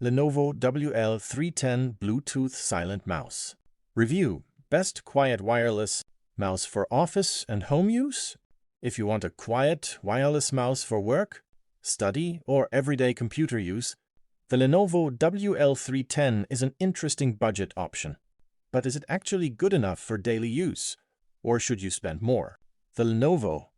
Lenovo WL310 Bluetooth Silent Mouse. Review: best quiet wireless mouse for office and home use? If you want a quiet wireless mouse for work, study, or everyday computer use, the Lenovo WL310 is an interesting budget option. But is it actually good enough for daily use? Or should you spend more? The Lenovo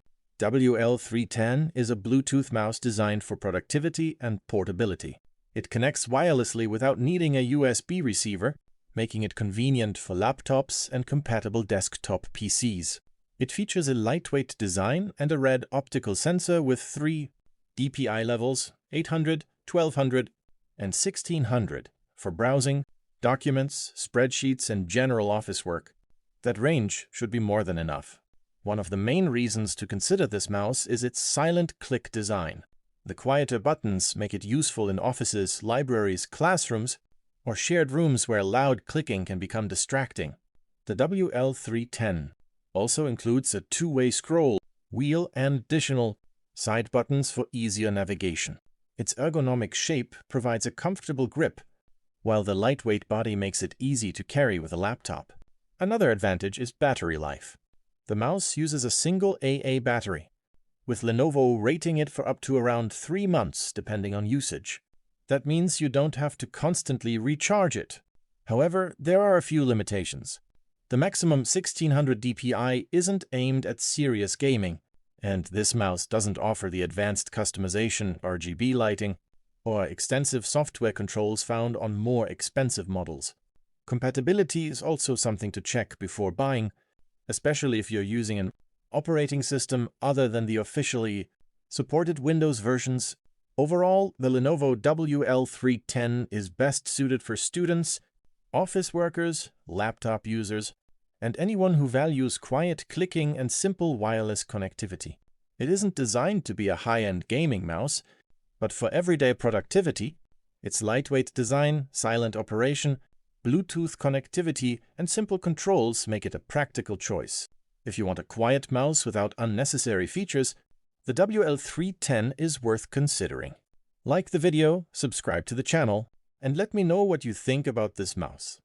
WL310 is a Bluetooth mouse designed for productivity and portability. It connects wirelessly without needing a USB receiver, making it convenient for laptops and compatible desktop PCs. It features a lightweight design and a red optical sensor with 3 DPI levels, 800, 1200, and 1600, for browsing, documents, spreadsheets, and general office work. That range should be more than enough. One of the main reasons to consider this mouse is its silent click design. The quieter buttons make it useful in offices, libraries, classrooms, or shared rooms where loud clicking can become distracting. The WL310 also includes a two-way scroll wheel and additional side buttons for easier navigation. Its ergonomic shape provides a comfortable grip, while the lightweight body makes it easy to carry with a laptop. Another advantage is battery life. The mouse uses a single AA battery, with Lenovo rating it for up to around 3 months depending on usage. That means you don't have to constantly recharge it. However, there are a few limitations. The maximum 1600 DPI isn't aimed at serious gaming, and this mouse doesn't offer the advanced customization, RGB lighting, or extensive software controls found on more expensive models. Compatibility is also something to check before buying, especially if you're using an operating system other than the officially supported Windows versions. Overall, the Lenovo WL310 is best suited for students, office workers, laptop users, and anyone who values quiet clicking and simple wireless connectivity. It isn't designed to be a high-end gaming mouse, but for everyday productivity, its lightweight design, silent operation, Bluetooth connectivity, and simple controls make it a practical choice. If you want a quiet mouse without unnecessary features, the WL310 is worth considering. Like the video, subscribe to the channel, and let me know what you think about this mouse.